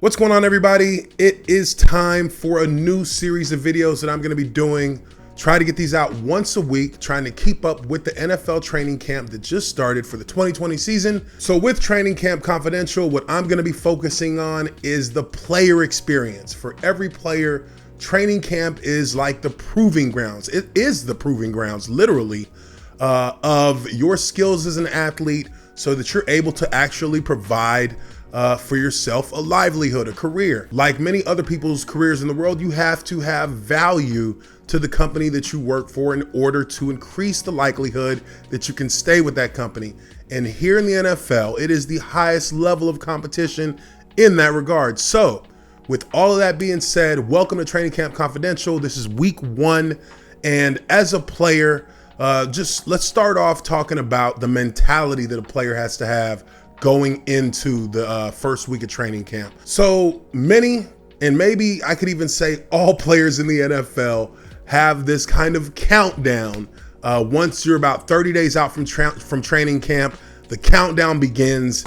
What's going on, everybody? It is time for a new series of videos that I'm going to be doing. Try to get these out once a week, trying to keep up with the NFL training camp that just started for the 2020 season. So with Training Camp Confidential, what I'm going to be focusing on is the player experience. For every player, training camp is like the proving grounds. It is the proving grounds, literally, of your skills as an athlete so that you're able to actually provide for yourself a livelihood, a career. Like many other people's careers in the world, you have to have value to the company that you work for in order to increase the likelihood that you can stay with that company. And here in the NFL, it is the highest level of competition in that regard. So with all of that being said, welcome to Training Camp Confidential. This is week one. And as a player, just let's start off talking about the mentality that a player has to have going into the first week of training camp. So many, and maybe I could even say all players in the NFL have this kind of countdown. Once you're about 30 days out from training camp, the countdown begins.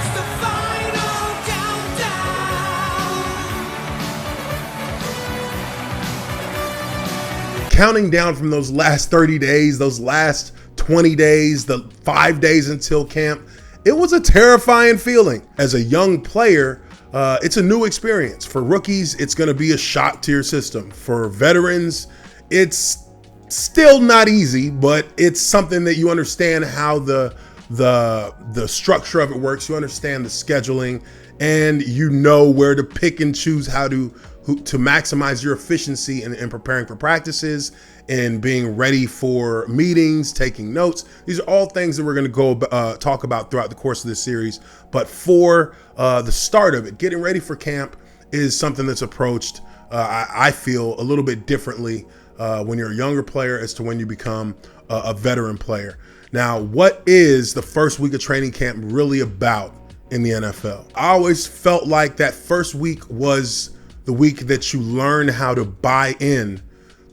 Counting down from those last 30 days, those last 20 days, the 5 days until camp. It was a terrifying feeling. As a young player, it's a new experience. For rookies, it's going to be a shock to your system. For veterans, it's still not easy, but it's something that you understand how the structure of it works. You understand the scheduling, and you know where to pick and choose how to maximize your efficiency in preparing for practices and being ready for meetings, taking notes. These are all things that we're going to go talk about throughout the course of this series. But for the start of it, getting ready for camp is something that's approached, I feel, a little bit differently when you're a younger player as to when you become a veteran player. Now, what is the first week of training camp really about in the NFL? I always felt like that first week was the week that you learn how to buy in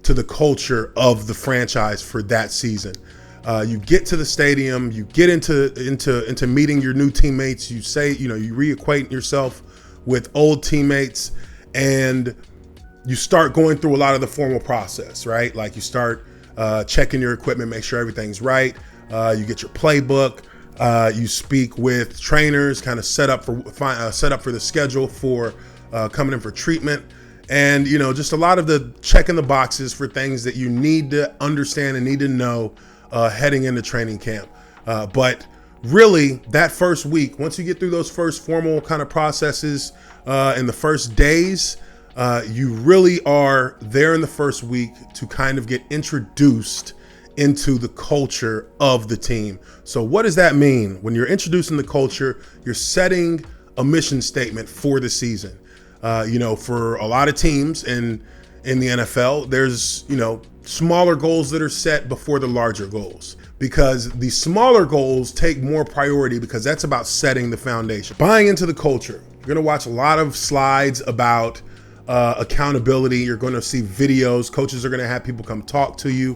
to the culture of the franchise for that season. You get to the stadium, you get into meeting your new teammates. You reacquaint yourself with old teammates, and you start going through a lot of the formal process, right? Like you start checking your equipment, make sure everything's right. You get your playbook. You speak with trainers, kind of set up for the schedule for coming in for treatment, and just a lot of the checking the boxes for things that you need to understand and need to know heading into training camp. But really, that first week, once you get through those first formal kind of processes in the first days, you really are there in the first week to kind of get introduced into the culture of the team. So what does that mean? When you're introducing the culture, you're setting a mission statement for the season. For a lot of teams in the NFL, there's, smaller goals that are set before the larger goals, because the smaller goals take more priority because that's about setting the foundation. Buying into the culture. You're going to watch a lot of slides about accountability. You're going to see videos. Coaches are going to have people come talk to you.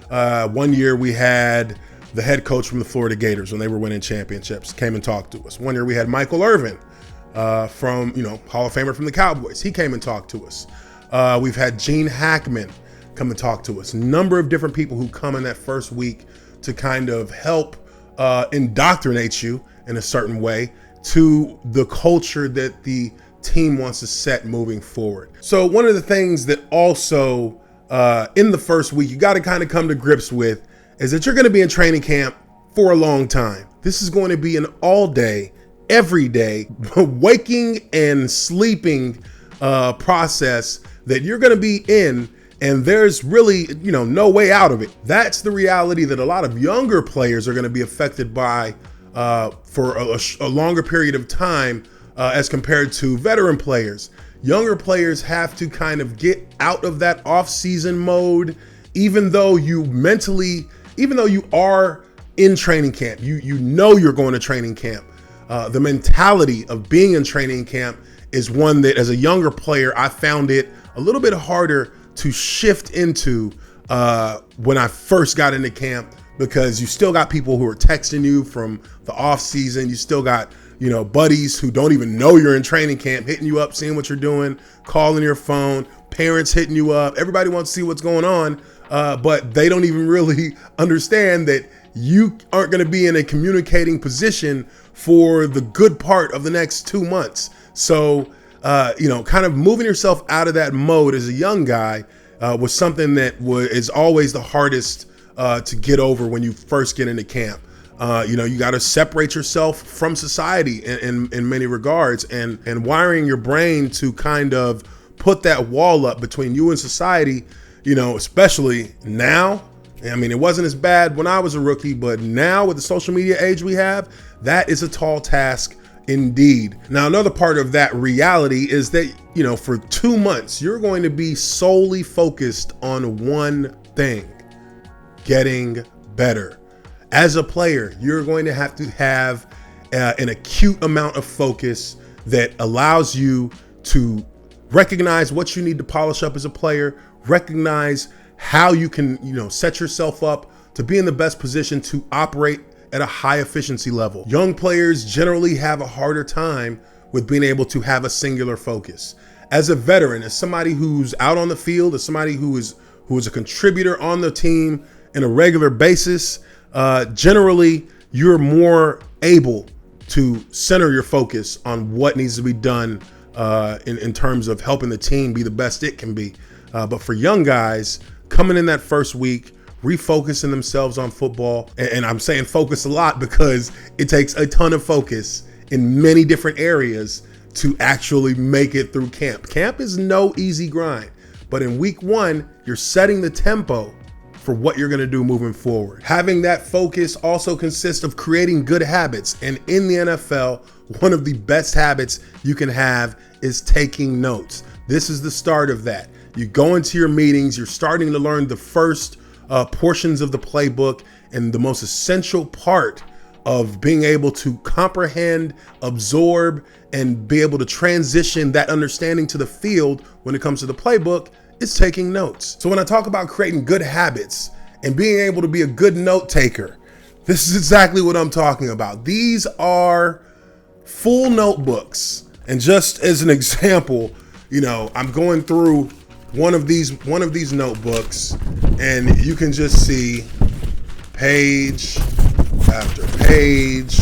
One year we had the head coach from the Florida Gators when they were winning championships came and talked to us. One year we had Michael Irvin, from Hall of Famer from the Cowboys. He came and talked to us. We've had Gene Hackman come and talk to us. A number of different people who come in that first week to kind of help indoctrinate you in a certain way to the culture that the team wants to set moving forward. So one of the things that also in the first week you got to kind of come to grips with is that you're going to be in training camp for a long time. This is going to be an all day, every day, waking and sleeping process that you're going to be in, and there's really no way out of it. That's the reality that a lot of younger players are going to be affected by for a longer period of time as compared to veteran players. Younger players have to kind of get out of that off-season mode, even though you are in training camp, you know you're going to training camp. The mentality of being in training camp is one that, as a younger player, I found it a little bit harder to shift into when I first got into camp, because you still got people who are texting you from the off season. You still got buddies who don't even know you're in training camp hitting you up, seeing what you're doing, calling your phone, parents hitting you up. Everybody wants to see what's going on, but they don't even really understand that you aren't going to be in a communicating position for the good part of the next 2 months. So, kind of moving yourself out of that mode as a young guy was something that is always the hardest to get over when you first get into camp. You got to separate yourself from society in many regards, and wiring your brain to kind of put that wall up between you and society, especially now. I mean, it wasn't as bad when I was a rookie, but now with the social media age we have, that is a tall task indeed. Now, another part of that reality is that, for 2 months, you're going to be solely focused on one thing: getting better. As a player, you're going to have an acute amount of focus that allows you to recognize what you need to polish up as a player, recognize how you can, set yourself up to be in the best position to operate at a high efficiency level. Young players generally have a harder time with being able to have a singular focus. As a veteran, as somebody who's out on the field, as somebody who is a contributor on the team on a regular basis, generally you're more able to center your focus on what needs to be done in terms of helping the team be the best it can be. But for young guys coming in that first week, refocusing themselves on football, and I'm saying focus a lot because it takes a ton of focus in many different areas to actually make it through camp. Camp is no easy grind, but in week 1, you're setting the tempo for what you're going to do moving forward. Having that focus also consists of creating good habits. And in the NFL, one of the best habits you can have is taking notes. This is the start of that. You go into your meetings, you're starting to learn the first portions of the playbook, and the most essential part of being able to comprehend, absorb, and be able to transition that understanding to the field when it comes to the playbook is taking notes. So when I talk about creating good habits and being able to be a good note taker, this is exactly what I'm talking about. These are full notebooks. And just as an example, I'm going through one of these notebooks, and you can just see page after page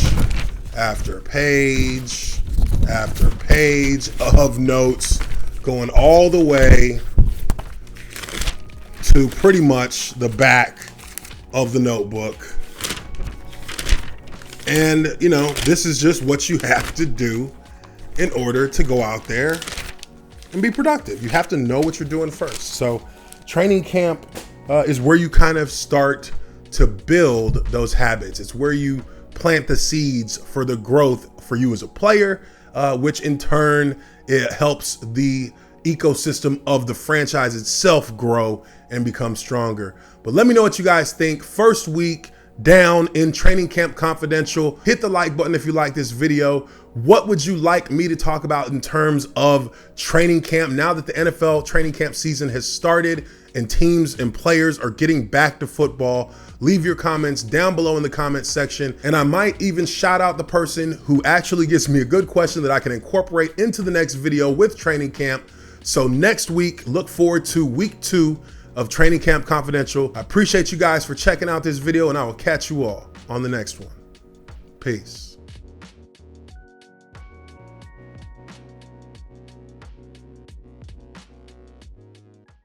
after page after page of notes going all the way to pretty much the back of the notebook. And, this is just what you have to do in order to go out there and be productive. You have to know what you're doing first. So training camp is where you kind of start to build those habits. It's where you plant the seeds for the growth for you as a player, which in turn, it helps the ecosystem of the franchise itself grow and become stronger. But let me know what you guys think. First week down in Training Camp Confidential. Hit the like button if you like this video. What would you like me to talk about in terms of training camp now that the NFL training camp season has started and teams and players are getting back to football? Leave your comments down below in the comments section, and I might even shout out the person who actually gives me a good question that I can incorporate into the next video with training camp. So next week, look forward to week 2 of Training Camp Confidential. I appreciate you guys for checking out this video, and I will catch you all on the next one. Peace.